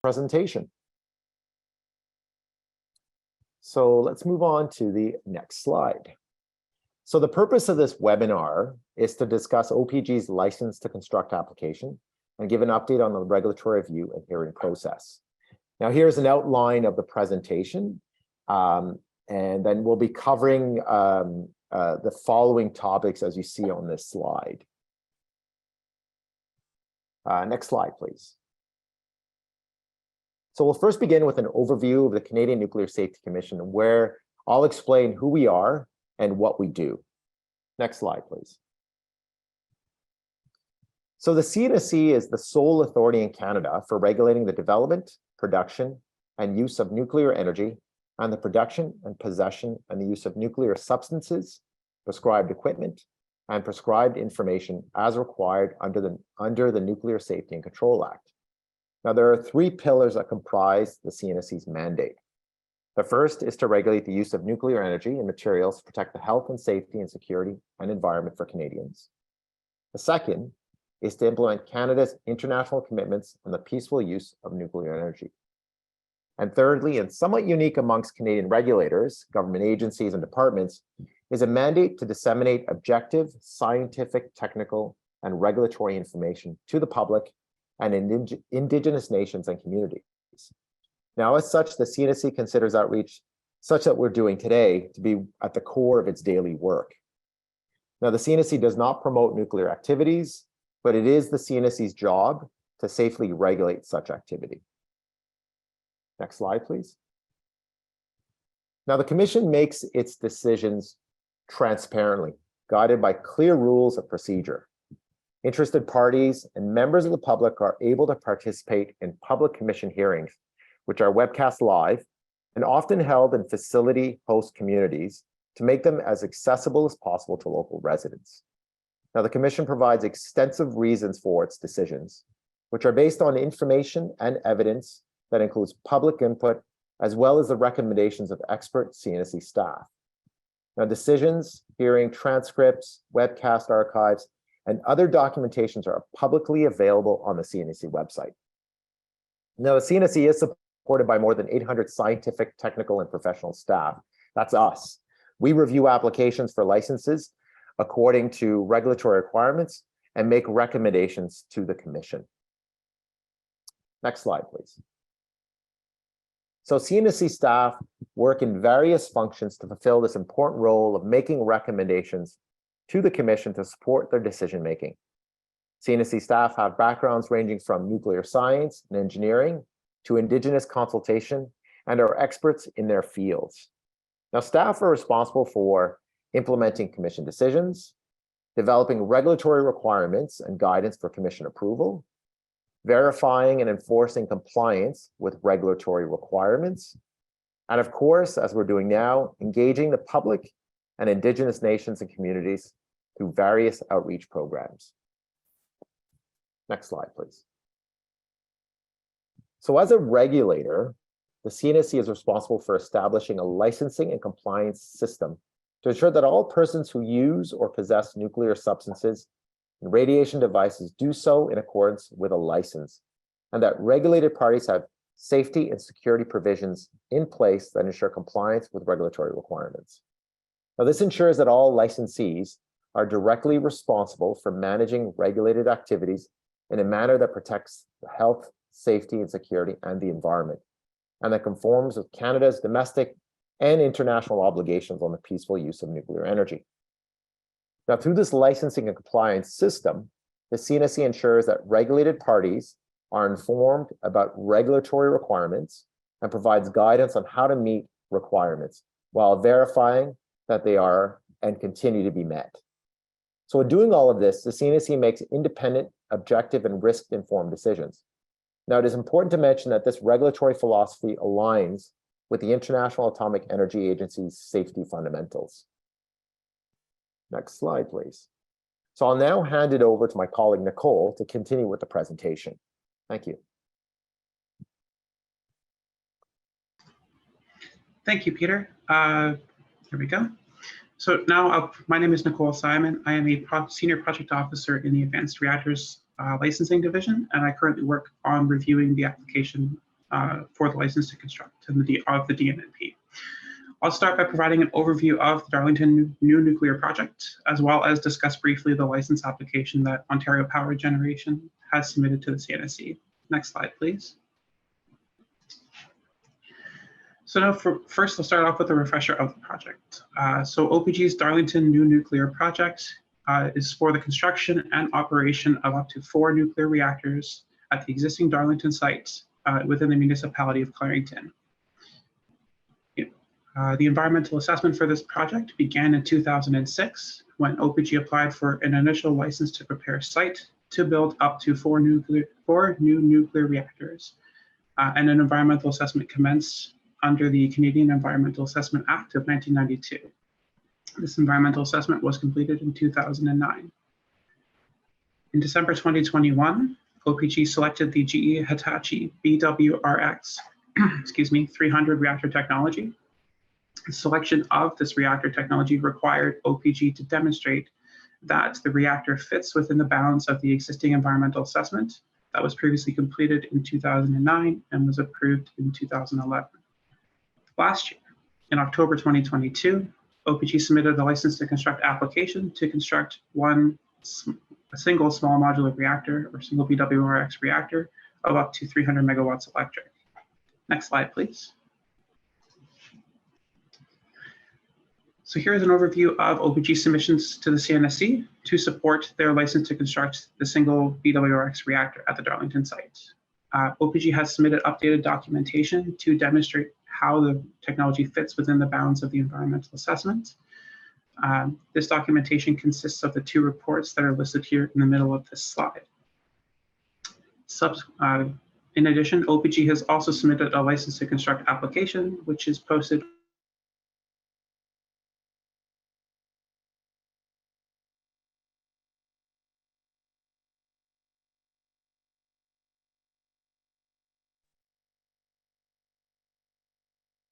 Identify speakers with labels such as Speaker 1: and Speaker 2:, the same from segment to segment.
Speaker 1: presentation. So let's move on to the next slide. So the purpose of this webinar is to discuss OPG's license to construct application and give an update on the regulatory review and hearing process. Now here's an outline of the presentation, and then we'll be covering the following topics as you see on this slide. Next slide, please. So we'll first begin with an overview of the Canadian Nuclear Safety Commission, where I'll explain who we are and what we do. Next slide, please. So the CNSC is the sole authority in Canada for regulating the development, production, and use of nuclear energy, and the production and possession and the use of nuclear substances, prescribed equipment, and prescribed information as required under the Nuclear Safety and Control Act. Now, there are three pillars that comprise the CNSC's mandate. The first is to regulate the use of nuclear energy and materials to protect the health and safety and security and environment for Canadians. The second is to implement Canada's international commitments on the peaceful use of nuclear energy. And thirdly, and somewhat unique amongst Canadian regulators, government agencies, and departments, is a mandate to disseminate objective, scientific, technical, and regulatory information to the public and Indigenous nations and communities. Now, as such, the CNSC considers outreach such that we're doing today to be at the core of its daily work. Now, the CNSC does not promote nuclear activities, but it is the CNSC's job to safely regulate such activity. Next slide, please. Now, the Commission makes its decisions transparently, guided by clear rules of procedure. Interested parties and members of the public are able to participate in public Commission hearings, which are webcast live and often held in facility host communities to make them as accessible as possible to local residents. Now, the Commission provides extensive reasons for its decisions, which are based on information and evidence that includes public input, as well as the recommendations of expert CNSC staff. Now, decisions, hearing transcripts, webcast archives, and other documentations are publicly available on the CNSC website. Now, the CNSC is supported by more than 800 scientific, technical, and professional staff. That's us. We review applications for licenses according to regulatory requirements and make recommendations to the Commission. Next slide, please. So CNSC staff work in various functions to fulfill this important role of making recommendations to the Commission to support their decision-making. CNSC staff have backgrounds ranging from nuclear science and engineering to Indigenous consultation and are experts in their fields. Now, staff are responsible for implementing Commission decisions, developing regulatory requirements and guidance for Commission approval, verifying and enforcing compliance with regulatory requirements, and of course, as we're doing now, engaging the public and Indigenous nations and communities through various outreach programs. Next slide, please. So as a regulator, the CNSC is responsible for establishing a licensing and compliance system to ensure that all persons who use or possess nuclear substances and radiation devices do so in accordance with a license, and that regulated parties have safety and security provisions in place that ensure compliance with regulatory requirements. Now, this ensures that all licensees are directly responsible for managing regulated activities in a manner that protects the health, safety, and security and the environment, and that conforms with Canada's domestic and international obligations on the peaceful use of nuclear energy. Now, through this licensing and compliance system, the CNSC ensures that regulated parties are informed about regulatory requirements and provides guidance on how to meet requirements while verifying that they are and continue to be met. So in doing all of this, the CNSC makes independent, objective, and risk-informed decisions. Now, it is important to mention that this regulatory philosophy aligns with the International Atomic Energy Agency's safety fundamentals. Next slide, please. So I'll now hand it over to my colleague, Nicole, to continue with the presentation. Thank you.
Speaker 2: Thank you, Peter. Here we go. So now my name is Nicole Simon. I am a Senior Project Officer in the Advanced Reactors Licensing Division, and I currently work on reviewing the application for the license to construct of the DNNP. I'll start by providing an overview of the Darlington New Nuclear Project, as well as discuss briefly the license application that Ontario Power Generation has submitted to the CNSC. Next slide, please. So now first, I'll start off with a refresher of the project. So OPG's Darlington New Nuclear Project is for the construction and operation of up to 4 nuclear reactors at the existing Darlington site within the municipality of Clarington. The environmental assessment for this project began in 2006 when OPG applied for an initial license to prepare site to build up to 4 new nuclear reactors. And an environmental assessment commenced under the Canadian Environmental Assessment Act of 1992. This environmental assessment was completed in 2009. In December 2021, OPG selected the GE Hitachi BWRX 300 reactor technology. The selection of this reactor technology required OPG to demonstrate that the reactor fits within the bounds of the existing environmental assessment that was previously completed in 2009 and was approved in 2011. Last year, in October 2022, OPG submitted a license to construct application to construct a single small modular reactor or single BWRX reactor of up to 300 megawatts electric. Next slide, please. So here's an overview of OPG submissions to the CNSC to support their license to construct the single BWRX reactor at the Darlington site. OPG has submitted updated documentation to demonstrate how the technology fits within the bounds of the environmental assessment. This documentation consists of the 2 reports that are listed here in the middle of this slide. In addition, OPG has also submitted a license to construct application, which is posted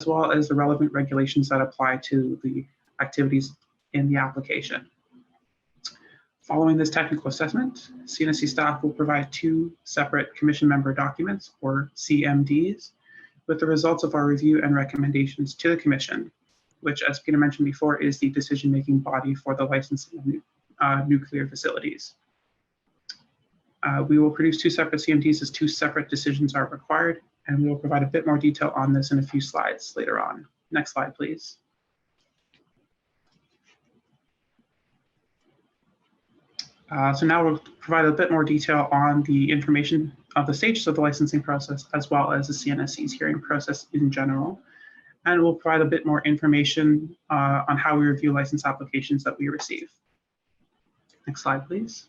Speaker 2: as well as the relevant regulations that apply to the activities in the application. Following this technical assessment, CNSC staff will provide 2 separate commission member documents, or CMDs, with the results of our review and recommendations to the commission, which, as Peter mentioned before, is the decision-making body for the licensing of nuclear facilities. We will produce 2 separate CMDs as 2 separate decisions are required, and we will provide a bit more detail on this in a few slides later on. Next slide, please. So now we'll provide a bit more detail on the information of the stages of the licensing process, as well as the CNSC's hearing process in general. And we'll provide a bit more information on how we review license applications that we receive. Next slide, please.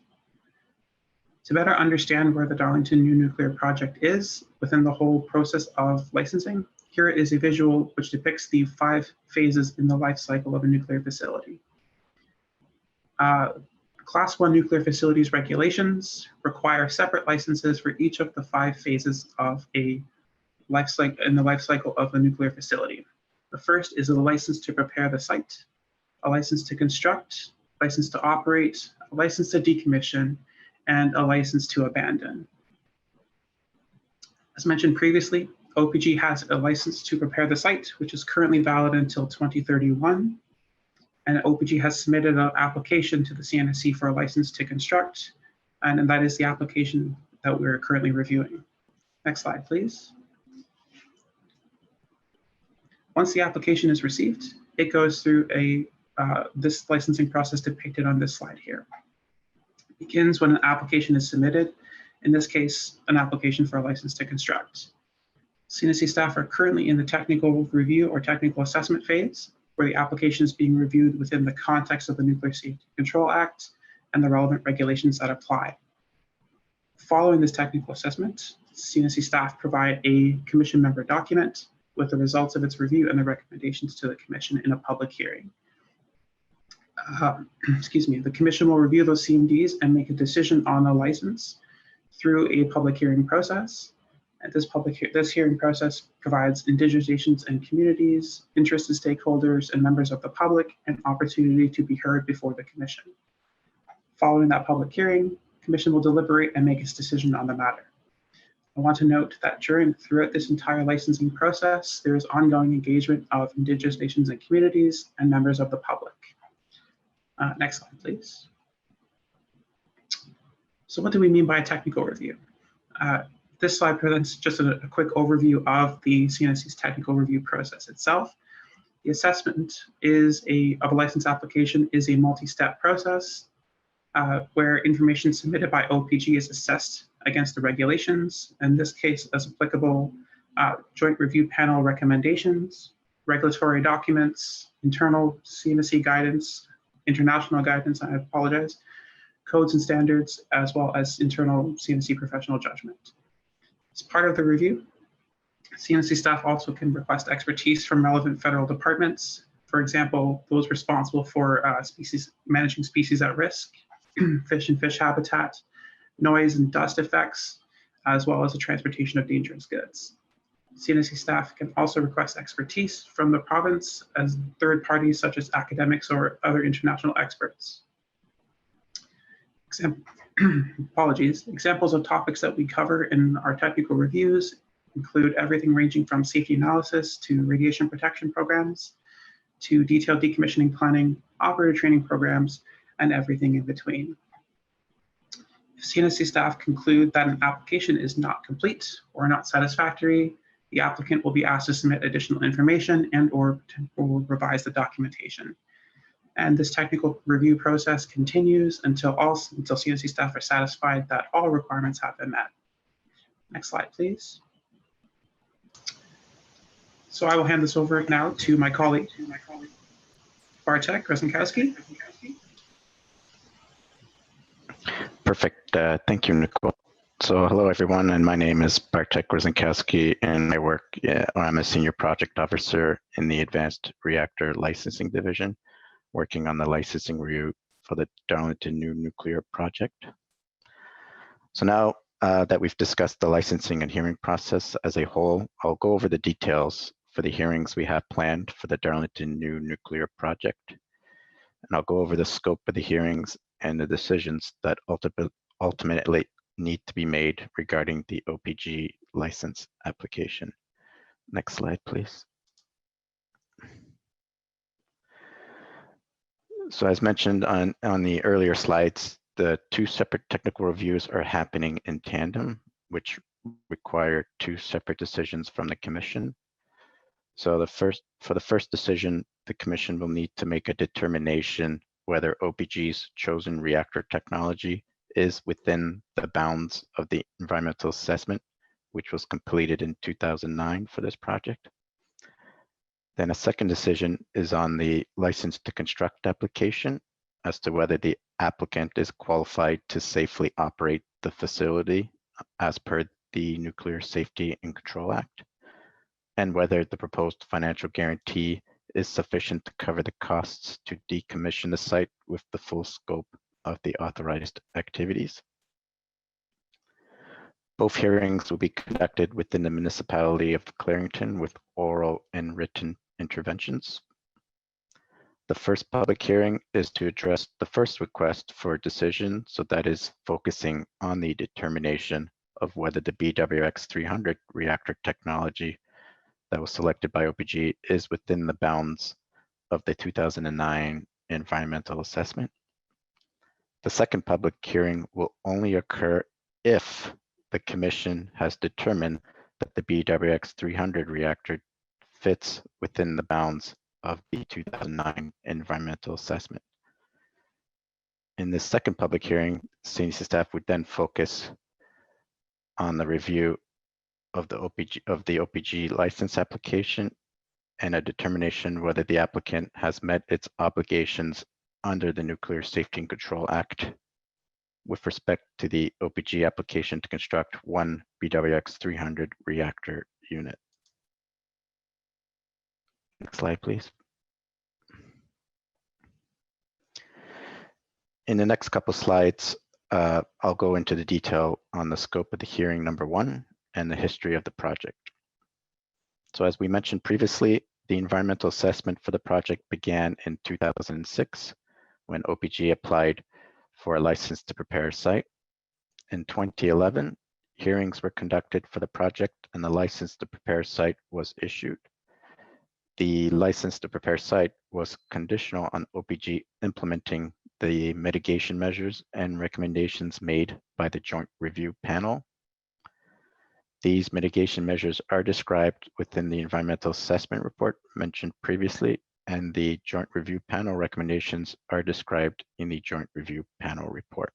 Speaker 2: To better understand where the Darlington New Nuclear Project is within the whole process of licensing, here is a visual which depicts the 5 phases in the life cycle of a nuclear facility. Class 1 nuclear facilities regulations require separate licenses for each of the 5 phases of a life cycle of a nuclear facility. The first is a license to prepare the site, a license to construct, a license to operate, a license to decommission, and a license to abandon. As mentioned previously, OPG has a license to prepare the site, which is currently valid until 2031. And OPG has submitted an application to the CNSC for a license to construct, and that is the application that we're currently reviewing. Next slide, please. Once the application is received, it goes through this licensing process depicted on this slide here. It begins when an application is submitted, in this case, an application for a license to construct. CNSC staff are currently in the technical review or technical assessment phase, where the application is being reviewed within the context of the Nuclear Safety Control Act and the relevant regulations that apply. Following this technical assessment, CNSC staff provide a commission member document with the results of its review and the recommendations to the commission in a public hearing. The commission will review those CMDs and make a decision on the license through a public hearing process. And this hearing process provides Indigenous nations and communities, interested stakeholders, and members of the public an opportunity to be heard before the commission. Following that public hearing, the commission will deliberate and make its decision on the matter. I want to note that throughout this entire licensing process, there is ongoing engagement of Indigenous nations and communities and members of the public. Next slide, please. So what do we mean by a technical review? This slide presents just a quick overview of the CNSC's technical review process itself. The assessment of a license application is a multi-step process where information submitted by OPG is assessed against the regulations, in this case, as applicable, joint review panel recommendations, regulatory documents, internal CNSC guidance, international guidance, I apologize, codes and standards, as well as internal CNSC professional judgment. As part of the review, CNSC staff also can request expertise from relevant federal departments, for example, those responsible for managing species at risk, fish and fish habitat, noise and dust effects, as well as the transportation of dangerous goods. CNSC staff can also request expertise from the province as third parties such as academics or other international experts. Examples of topics that we cover in our technical reviews include everything ranging from safety analysis to radiation protection programs, to detailed decommissioning planning, operator training programs, and everything in between. If CNSC staff conclude that an application is not complete or not satisfactory, the applicant will be asked to submit additional information and/or revise the documentation. And this technical review process continues until CNSC staff are satisfied that all requirements have been met. Next slide, please. So I will hand this over now to my colleague, Bartek Rezenkowski.
Speaker 3: Perfect. Thank you, Nicole. So hello, everyone, and my name is Bartek Rezenkowski, and I'm a senior project officer in the Advanced Reactor Licensing Division, working on the licensing review for the Darlington New Nuclear Project. So now that we've discussed the licensing and hearing process as a whole, I'll go over the details for the hearings we have planned for the Darlington New Nuclear Project. And I'll go over the scope of the hearings and the decisions that ultimately need to be made regarding the OPG license application. Next slide, please. So as mentioned on the earlier slides, the two separate technical reviews are happening in tandem, which require two separate decisions from the Commission. So for the first decision, the Commission will need to make a determination whether OPG's chosen reactor technology is within the bounds of the environmental assessment, which was completed in 2009 for this project. Then a second decision is on the license to construct application as to whether the applicant is qualified to safely operate the facility as per the Nuclear Safety and Control Act, and whether the proposed financial guarantee is sufficient to cover the costs to decommission the site with the full scope of the authorized activities. Both hearings will be conducted within the municipality of Clarington with oral and written interventions. The first public hearing is to address the first request for a decision, so that is focusing on the determination of whether the BWX 300 reactor technology that was selected by OPG is within the bounds of the 2009 environmental assessment. The second public hearing will only occur if the Commission has determined that the BWX 300 reactor fits within the bounds of the 2009 environmental assessment. In this second public hearing, CNSC staff would then focus on the review of the OPG license application and a determination whether the applicant has met its obligations under the Nuclear Safety and Control Act with respect to the OPG application to construct one BWX 300 reactor unit. Next slide, please. In the next couple slides, I'll go into the detail on the scope of the hearing number one and the history of the project. So as we mentioned previously, the environmental assessment for the project began in 2006 when OPG applied for a license to prepare a site. In 2011, hearings were conducted for the project and the license to prepare site was issued. The license to prepare site was conditional on OPG implementing the mitigation measures and recommendations made by the Joint Review Panel. These mitigation measures are described within the environmental assessment report mentioned previously, and the Joint Review Panel recommendations are described in the Joint Review Panel report.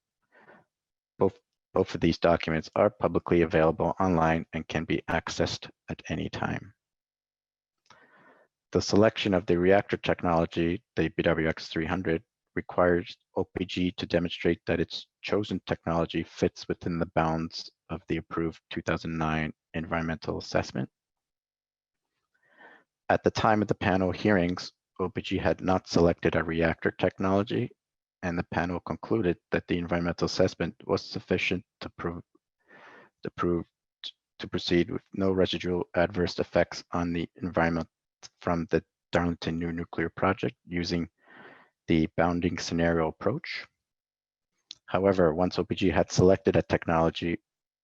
Speaker 3: Both of these documents are publicly available online and can be accessed at any time. The selection of the reactor technology, the BWX-300, requires OPG to demonstrate that its chosen technology fits within the bounds of the approved 2009 environmental assessment. At the time of the panel hearings, OPG had not selected a reactor technology, and the panel concluded that the environmental assessment was sufficient to proceed with no residual adverse effects on the environment from the Darlington new nuclear project using the bounding scenario approach. However, once OPG had selected a technology,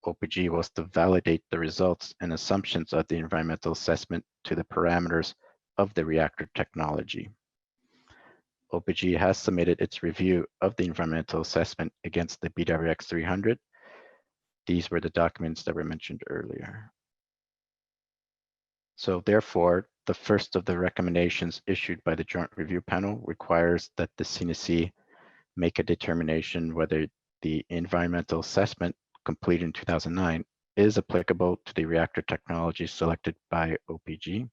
Speaker 3: OPG was to validate the results and assumptions of the environmental assessment to the parameters of the reactor technology. OPG has submitted its review of the environmental assessment against the BWX-300. These were the documents that were mentioned earlier. So therefore, the first of the recommendations issued by the Joint Review Panel requires that the CNSC make a determination whether the environmental assessment completed in 2009 is applicable to the reactor technology selected by OPG.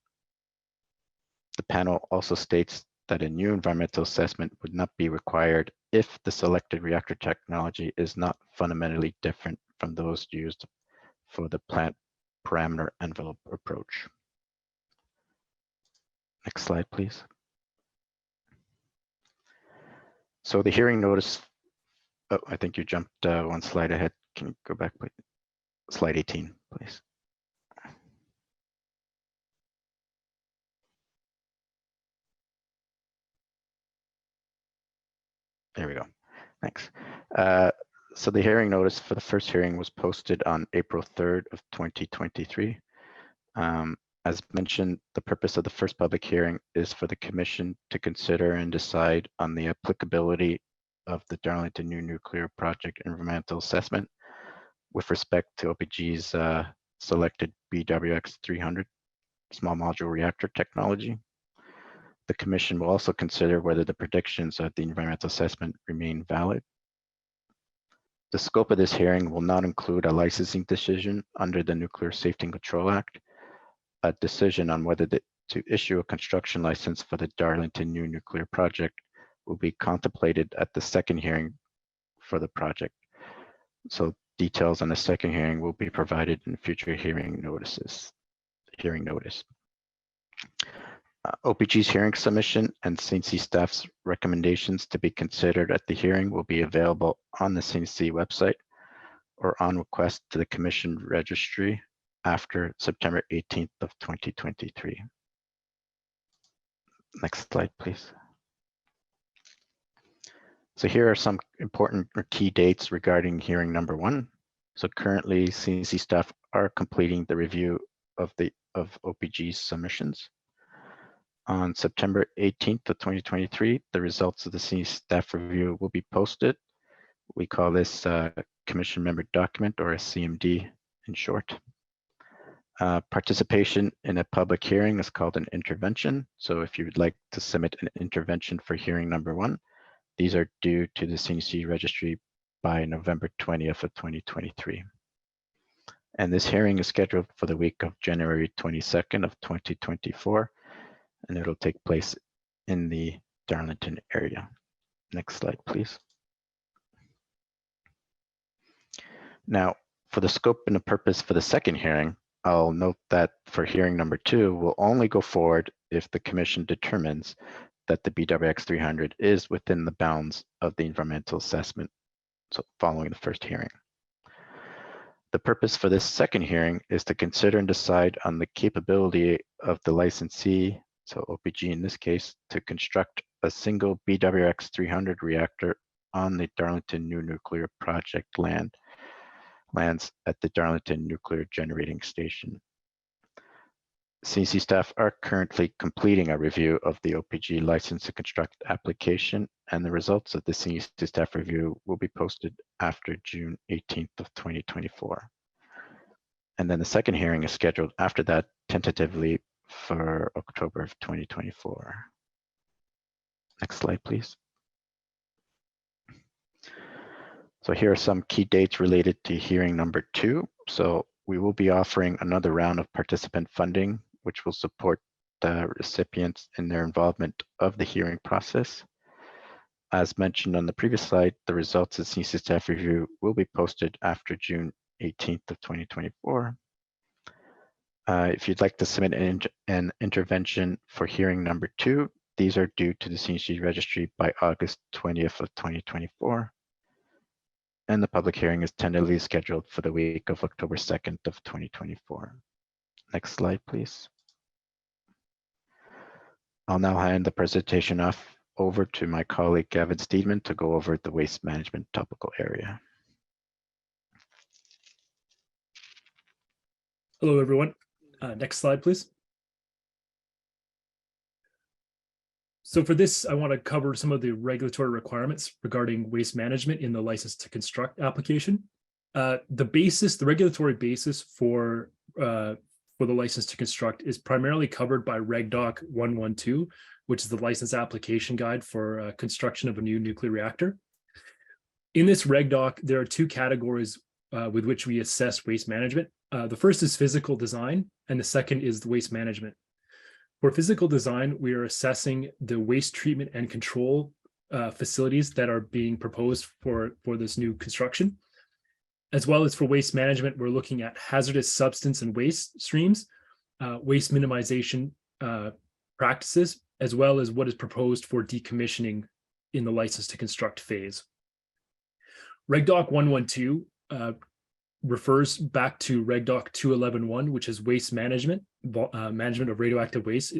Speaker 3: The panel also states that a new environmental assessment would not be required if the selected reactor technology is not fundamentally different from those used for the plant parameter envelope approach. Next slide, please. So the hearing notice, oh, I think you jumped one slide ahead. Can you go back, please? Slide 18, please. There we go. Thanks. So the hearing notice for the first hearing was posted on April 3rd of 2023. As mentioned, the purpose of the first public hearing is for the Commission to consider and decide on the applicability of the Darlington new nuclear project environmental assessment with respect to OPG's selected BWX-300 small modular reactor technology. The Commission will also consider whether the predictions of the environmental assessment remain valid. The scope of this hearing will not include a licensing decision under the Nuclear Safety and Control Act. A decision on whether to issue a construction license for the Darlington new nuclear project will be contemplated at the second hearing for the project. So details on the second hearing will be provided in future hearing notices. OPG's hearing submission and CNSC staff's recommendations to be considered at the hearing will be available on the CNSC website or on request to the Commission registry after September 18th of 2023. Next slide, please. So here are some important or key dates regarding hearing number 1. So currently CNSC staff are completing the review of OPG's submissions. On September 18th of 2023, the results of the CNSC staff review will be posted. We call this Commission Member Document, or a CMD in short. Participation in a public hearing is called an intervention. So if you would like to submit an intervention for hearing number 1, these are due to the CNSC registry by November 20th of 2023. And this hearing is scheduled for the week of January 22nd of 2024, and it'll take place in the Darlington area. Next slide, please. Now, for the scope and the purpose for the second hearing, I'll note that for hearing number 2, we'll only go forward if the Commission determines that the BWX-300 is within the bounds of the environmental assessment, so following the first hearing. The purpose for this second hearing is to consider and decide on the capability of the licensee, so OPG in this case, to construct a single BWX-300 reactor on the Darlington new nuclear project land lands at the Darlington Nuclear Generating Station. CNSC staff are currently completing a review of the OPG license to construct application, and the results of the CNSC staff review will be posted after June 18th of 2024. And then the second hearing is scheduled after that, tentatively for October of 2024. Next slide, please. So here are some key dates related to hearing number 2. So we will be offering another round of participant funding, which will support the recipients in their involvement of the hearing process. As mentioned on the previous slide, the results of CNSC staff review will be posted after June 18th of 2024. If you'd like to submit an intervention for hearing number 2, these are due to the CNSC registry by August 20th of 2024. And the public hearing is tentatively scheduled for the week of October 2nd of 2024. Next slide, please. I'll now hand the presentation off over to my colleague Gavin Steedman to go over the waste management topical area.
Speaker 4: Hello, everyone. Next slide, please. So for this, I want to cover some of the regulatory requirements regarding waste management in the license to construct application. The regulatory basis for the license to construct is primarily covered by Reg Doc 112, which is the license application guide for construction of a new nuclear reactor. In this Reg Doc, there are 2 categories with which we assess waste management. The first is physical design, and the second is the waste management. For physical design, we are assessing the waste treatment and control facilities that are being proposed for this new construction. As well as for waste management, we're looking at hazardous substance and waste streams, waste minimization practices, as well as what is proposed for decommissioning in the license to construct phase. Reg Doc 112 refers back to Reg Doc 211.1, which is waste management, management of radioactive waste.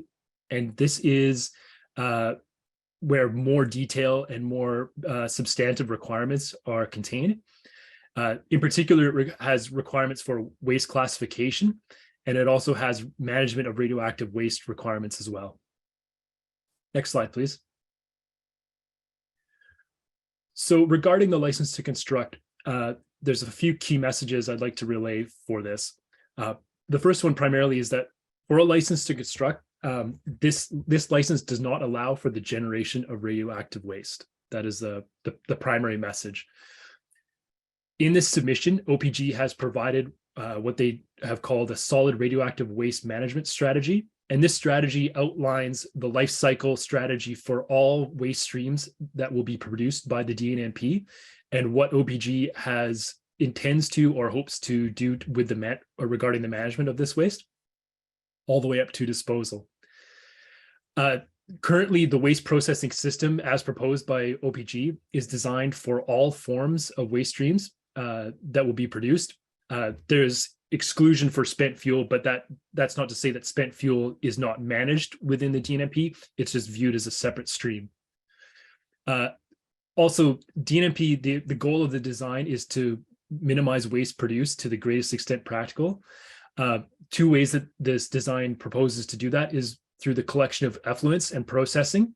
Speaker 4: And this is where more detail and more substantive requirements are contained. In particular, it has requirements for waste classification, and it also has management of radioactive waste requirements as well. Next slide, please. So regarding the license to construct, there's a few key messages I'd like to relay for this. The first one primarily is that for a license to construct, this license does not allow for the generation of radioactive waste. That is the primary message. In this submission, OPG has provided what they have called a solid radioactive waste management strategy. And this strategy outlines the life cycle strategy for all waste streams that will be produced by the DNMP, and what OPG intends to or hopes to do with regarding the management of this waste, all the way up to disposal. Currently, the waste processing system, as proposed by OPG, is designed for all forms of waste streams that will be produced. There's exclusion for spent fuel, but that's not to say that spent fuel is not managed within the DNMP. It's just viewed as a separate stream. Also, DNMP, the goal of the design is to minimize waste produced to the greatest extent practical. 2 ways that this design proposes to do that is through the collection of effluents and processing,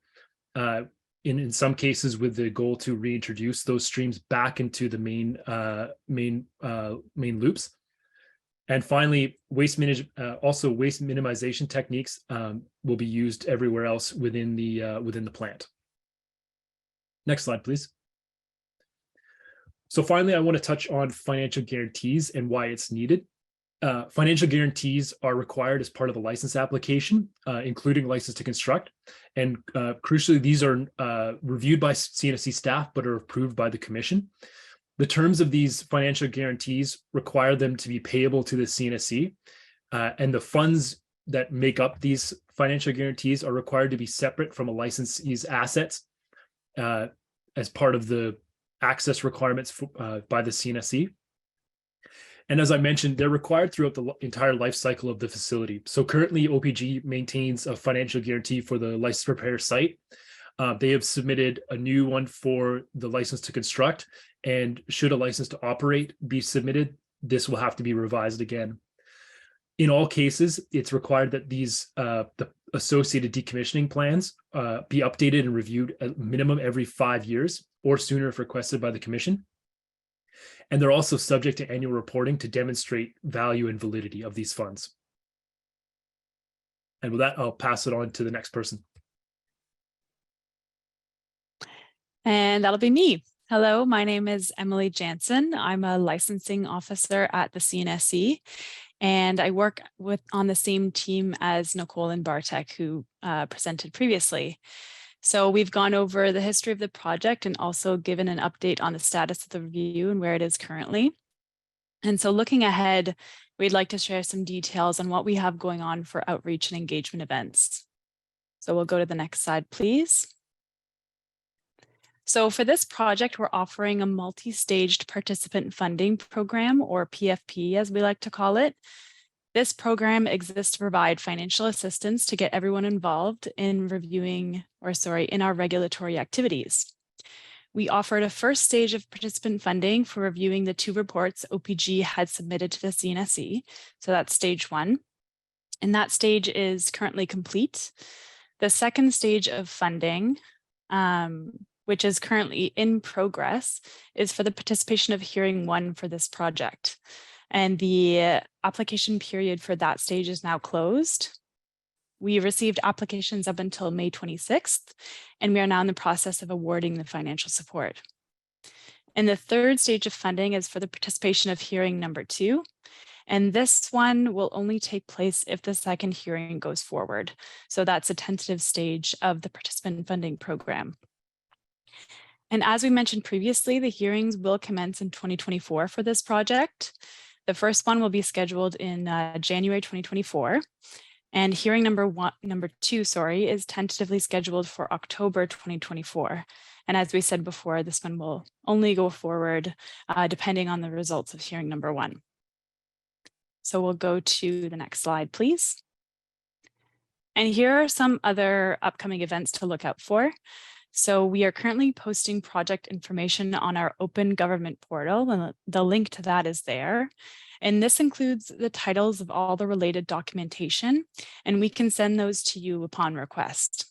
Speaker 4: in some cases with the goal to reintroduce those streams back into the main loops. And finally, waste minimization techniques will be used everywhere else within the plant. Next slide, please. So finally, I want to touch on financial guarantees and why it's needed. Financial guarantees are required as part of the license application, including license to construct. And crucially, these are reviewed by CNSC staff, but are approved by the commission. The terms of these financial guarantees require them to be payable to the CNSC, and the funds that make up these financial guarantees are required to be separate from a licensee's assets as part of the access requirements by the CNSC. And as I mentioned, they're required throughout the entire life cycle of the facility. So currently, OPG maintains a financial guarantee for the license to prepare site. They have submitted a new one for the license to construct, and should a license to operate be submitted, this will have to be revised again. In all cases, it's required that these the associated decommissioning plans be updated and reviewed at minimum every 5 years or sooner if requested by the commission. And they're also subject to annual reporting to demonstrate value and validity of these funds. And with that, I'll pass it on to the next person.
Speaker 5: And that'll be me. Hello, my name is Emily Jansen. I'm a licensing officer at the CNSC, and I work on the same team as Nicole and Bartek, who presented previously. So we've gone over the history of the project and also given an update on the status of the review and where it is currently. And so looking ahead, we'd like to share some details on what we have going on for outreach and engagement events. So we'll go to the next slide, please. So for this project, we're offering a multi-staged participant funding program, or PFP as we like to call it. This program exists to provide financial assistance to get everyone involved in in our regulatory activities. We offered a first stage of participant funding for reviewing the 2 reports OPG had submitted to the CNSC. So that's stage 1. And that stage is currently complete. The second stage of funding, which is currently in progress, is for the participation of hearing 1 for this project. And the application period for that stage is now closed. We received applications up until May 26th, and we are now in the process of awarding the financial support. And the third stage of funding is for the participation of hearing number 2. And this one will only take place if the second hearing goes forward. So that's a tentative stage of the participant funding program. And as we mentioned previously, the hearings will commence in 2024 for this project. The first one will be scheduled in January 2024. And hearing number 2, is tentatively scheduled for October 2024. And as we said before, this one will only go forward depending on the results of hearing number 1. So we'll go to the next slide, please. And here are some other upcoming events to look out for. So we are currently posting project information on our open government portal, and the link to that is there. And this includes the titles of all the related documentation, and we can send those to you upon request.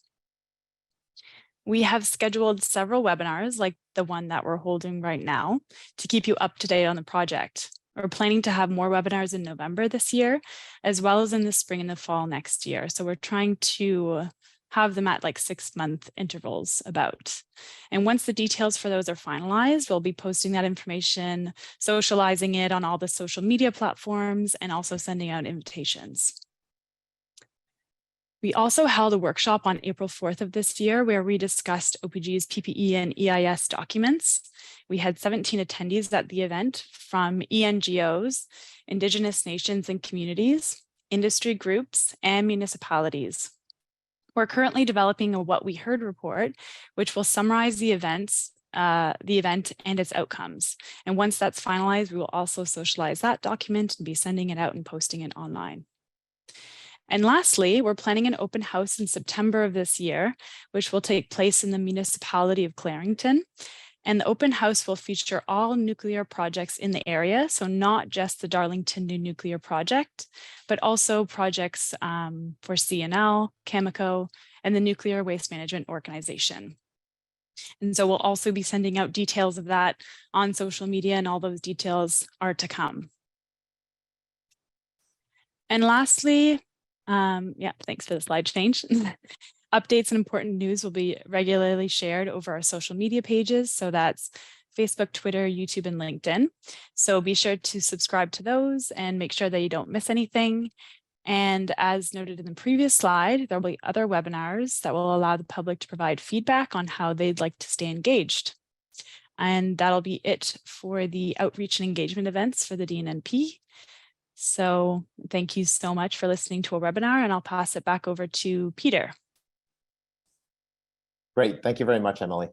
Speaker 5: We have scheduled several webinars like the one that we're holding right now to keep you up to date on the project. We're planning to have more webinars in November this year, as well as in the spring and the fall next year. So we're trying to have them at like 6-month intervals about. And once the details for those are finalized, we'll be posting that information, socializing it on all the social media platforms, and also sending out invitations. We also held a workshop on April 4th of this year where we discussed OPG's PPE and EIS documents. We had 17 attendees at the event from ENGOs, Indigenous nations and communities, industry groups, and municipalities. We're currently developing a What We Heard report, which will summarize the event and its outcomes. And once that's finalized, we will also socialize that document and be sending it out and posting it online. And lastly, we're planning an open house in September of this year, which will take place in the municipality of Darlington. And the open house will feature all nuclear projects in the area, so not just the Darlington New Nuclear Project, but also projects for CNL, Cameco, and the Nuclear Waste Management Organization. And so we'll also be sending out details of that on social media, and all those details are to come. And lastly, thanks for the slide change. Updates and important news will be regularly shared over our social media pages. So that's Facebook, Twitter, YouTube, and LinkedIn. So be sure to subscribe to those and make sure that you don't miss anything. And as noted in the previous slide, there will be other webinars that will allow the public to provide feedback on how they'd like to stay engaged. And that'll be it for the outreach and engagement events for the DNNP. So thank you so much for listening to a webinar, and I'll pass it back over to Peter.
Speaker 1: Great. Thank you very much, Emily.